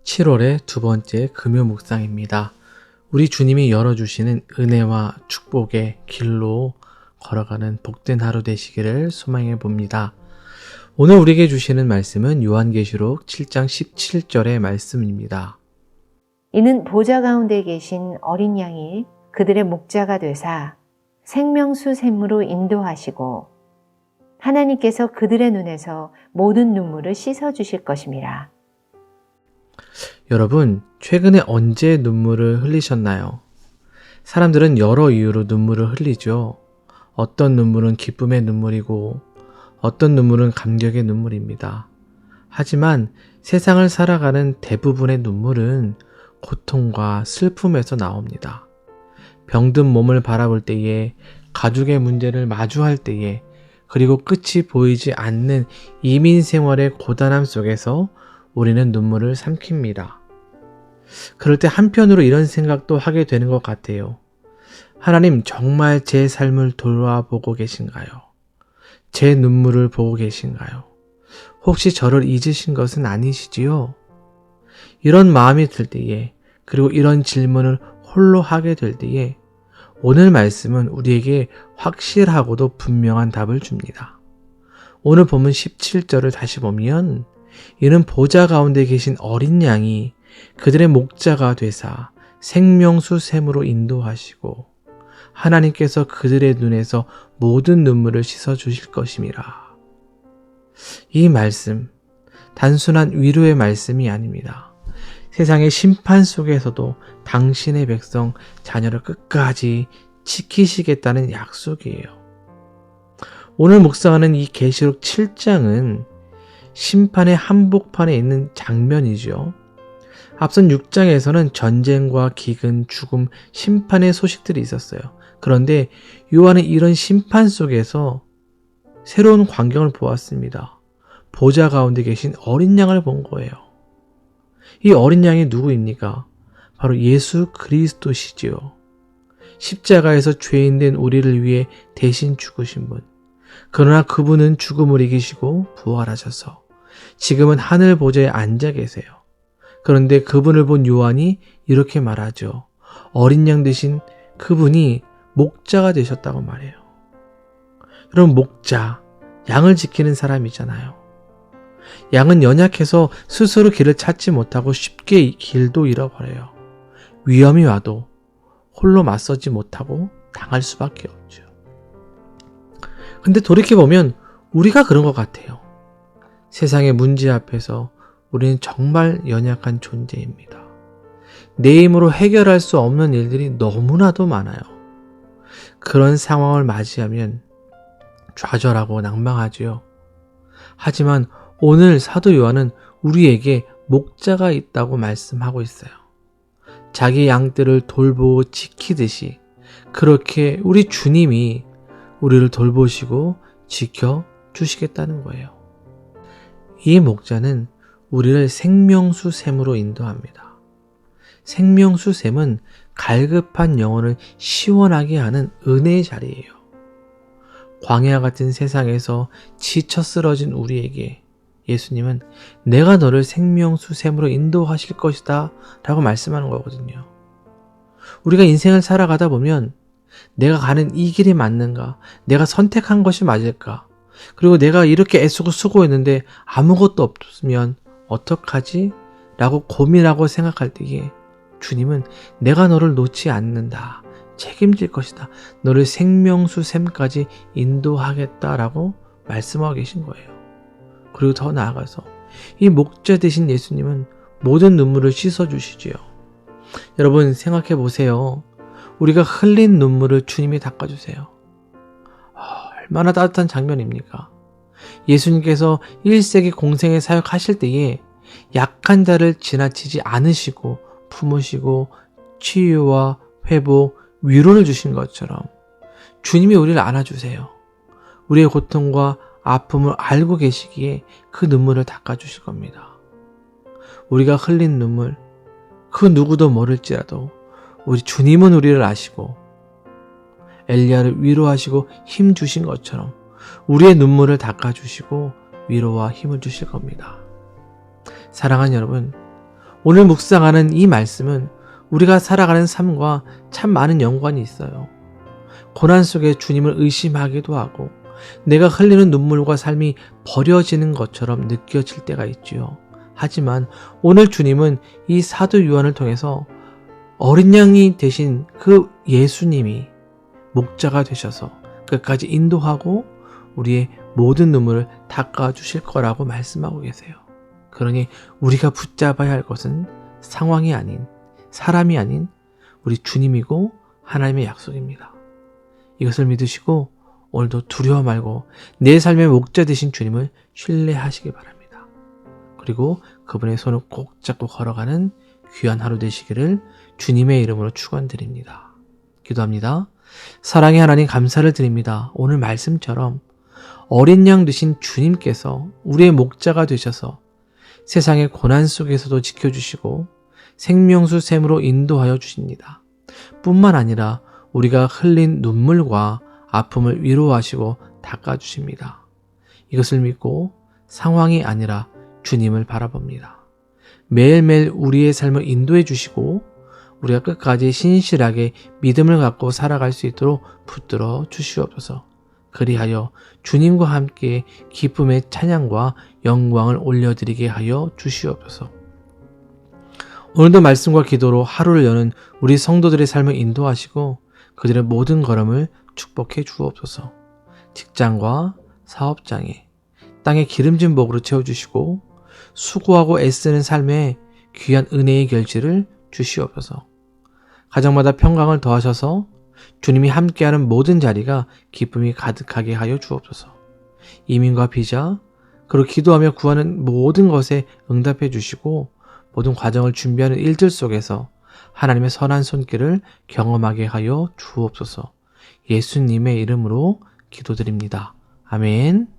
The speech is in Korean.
7월의 두 번째 금요 묵상입니다. 우리 주님이 열어주시는 은혜와 축복의 길로 걸어가는 복된 하루 되시기를 소망해 봅니다. 오늘 우리에게 주시는 말씀은 요한계시록 7장 17절의 말씀입니다. 이는 보좌 가운데 계신 어린 양이 그들의 목자가 되사 생명수 샘으로 인도하시고 하나님께서 그들의 눈에서 모든 눈물을 씻어주실 것임이라. 여러분, 최근에 언제 눈물을 흘리셨나요? 사람들은 여러 이유로 눈물을 흘리죠. 어떤 눈물은 기쁨의 눈물이고 어떤 눈물은 감격의 눈물입니다. 하지만 세상을 살아가는 대부분의 눈물은 고통과 슬픔에서 나옵니다. 병든 몸을 바라볼 때에, 가족의 문제를 마주할 때에, 그리고 끝이 보이지 않는 이민 생활의 고단함 속에서 우리는 눈물을 삼킵니다. 그럴 때 한편으로 이런 생각도 하게 되는 것 같아요. 하나님, 정말 제 삶을 돌아보고 계신가요? 제 눈물을 보고 계신가요? 혹시 저를 잊으신 것은 아니시지요? 이런 마음이 들 때에, 그리고 이런 질문을 홀로 하게 될 때에 오늘 말씀은 우리에게 확실하고도 분명한 답을 줍니다. 오늘 본문 17절을 다시 보면 이는 보좌 가운데 계신 어린 양이 그들의 목자가 되사 생명수 샘으로 인도하시고 하나님께서 그들의 눈에서 모든 눈물을 씻어 주실 것임이라. 이 말씀, 단순한 위로의 말씀이 아닙니다. 세상의 심판 속에서도 당신의 백성, 자녀를 끝까지 지키시겠다는 약속이에요. 오늘 묵상하는 이 계시록 7장은 심판의 한복판에 있는 장면이죠. 앞선 6장에서는 전쟁과 기근, 죽음, 심판의 소식들이 있었어요. 그런데 요한은 이런 심판 속에서 새로운 광경을 보았습니다. 보좌 가운데 계신 어린 양을 본 거예요. 이 어린 양이 누구입니까? 바로 예수 그리스도시지요. 십자가에서 죄인된 우리를 위해 대신 죽으신 분. 그러나 그분은 죽음을 이기시고 부활하셔서 지금은 하늘 보좌에 앉아 계세요. 그런데 그분을 본 요한이 이렇게 말하죠. 어린 양 되신 그분이 목자가 되셨다고 말해요. 여러분, 목자, 양을 지키는 사람이잖아요. 양은 연약해서 스스로 길을 찾지 못하고 쉽게 길도 잃어버려요. 위험이 와도 홀로 맞서지 못하고 당할 수밖에 없죠. 근데 돌이켜보면 우리가 그런 것 같아요. 세상의 문제 앞에서 우리는 정말 연약한 존재입니다. 내 힘으로 해결할 수 없는 일들이 너무나도 많아요. 그런 상황을 맞이하면 좌절하고 낭망하지요. 하지만 오늘 사도 요한은 우리에게 목자가 있다고 말씀하고 있어요. 자기 양들을 돌보고 지키듯이 그렇게 우리 주님이 우리를 돌보시고 지켜주시겠다는 거예요. 이 목자는 우리를 생명수 샘으로 인도합니다. 생명수 샘은 갈급한 영혼을 시원하게 하는 은혜의 자리예요. 광야 같은 세상에서 지쳐 쓰러진 우리에게 예수님은 내가 너를 생명수 샘으로 인도하실 것이다 라고 말씀하는 거거든요. 우리가 인생을 살아가다 보면 내가 가는 이 길이 맞는가? 내가 선택한 것이 맞을까? 그리고 내가 이렇게 애쓰고 수고했는데 아무것도 없으면 어떡하지? 라고 고민하고 생각할 때에 주님은 내가 너를 놓지 않는다. 책임질 것이다. 너를 생명수 샘까지 인도하겠다라고 말씀하고 계신 거예요. 그리고 더 나아가서 이 목자 되신 예수님은 모든 눈물을 씻어주시지요. 여러분, 생각해 보세요. 우리가 흘린 눈물을 주님이 닦아주세요. 얼마나 따뜻한 장면입니까? 예수님께서 1세기 공생에 사역하실 때에 약한 자를 지나치지 않으시고 품으시고 치유와 회복, 위로를 주신 것처럼 주님이 우리를 안아주세요. 우리의 고통과 아픔을 알고 계시기에 그 눈물을 닦아주실 겁니다. 우리가 흘린 눈물, 그 누구도 모를지라도 우리 주님은 우리를 아시고 엘리야를 위로하시고 힘 주신 것처럼 우리의 눈물을 닦아주시고 위로와 힘을 주실 겁니다. 사랑하는 여러분, 오늘 묵상하는 이 말씀은 우리가 살아가는 삶과 참 많은 연관이 있어요. 고난 속에 주님을 의심하기도 하고 내가 흘리는 눈물과 삶이 버려지는 것처럼 느껴질 때가 있지요. 하지만 오늘 주님은 이 사도 요한을 통해서 어린 양이 되신 그 예수님이 목자가 되셔서 끝까지 인도하고 우리의 모든 눈물을 닦아주실 거라고 말씀하고 계세요. 그러니 우리가 붙잡아야 할 것은 상황이 아닌, 사람이 아닌 우리 주님이고 하나님의 약속입니다. 이것을 믿으시고 오늘도 두려워 말고 내 삶의 목자 되신 주님을 신뢰하시기 바랍니다. 그리고 그분의 손을 꼭 잡고 걸어가는 귀한 하루 되시기를 주님의 이름으로 축원드립니다. 기도합니다. 사랑의 하나님 감사를 드립니다. 오늘 말씀처럼 어린 양 되신 주님께서 우리의 목자가 되셔서 세상의 고난 속에서도 지켜주시고 생명수 샘으로 인도하여 주십니다. 뿐만 아니라 우리가 흘린 눈물과 아픔을 위로하시고 닦아주십니다. 이것을 믿고 상황이 아니라 주님을 바라봅니다. 매일매일 우리의 삶을 인도해 주시고 우리가 끝까지 신실하게 믿음을 갖고 살아갈 수 있도록 붙들어 주시옵소서. 그리하여 주님과 함께 기쁨의 찬양과 영광을 올려드리게 하여 주시옵소서. 오늘도 말씀과 기도로 하루를 여는 우리 성도들의 삶을 인도하시고 그들의 모든 걸음을 축복해 주옵소서. 직장과 사업장에 땅의 기름진 복으로 채워주시고 수고하고 애쓰는 삶에 귀한 은혜의 결실을 주시옵소서. 가정마다 평강을 더하셔서 주님이 함께하는 모든 자리가 기쁨이 가득하게 하여 주옵소서. 이민과 비자, 그리고 기도하며 구하는 모든 것에 응답해 주시고 모든 과정을 준비하는 일들 속에서 하나님의 선한 손길을 경험하게 하여 주옵소서. 예수님의 이름으로 기도드립니다. 아멘.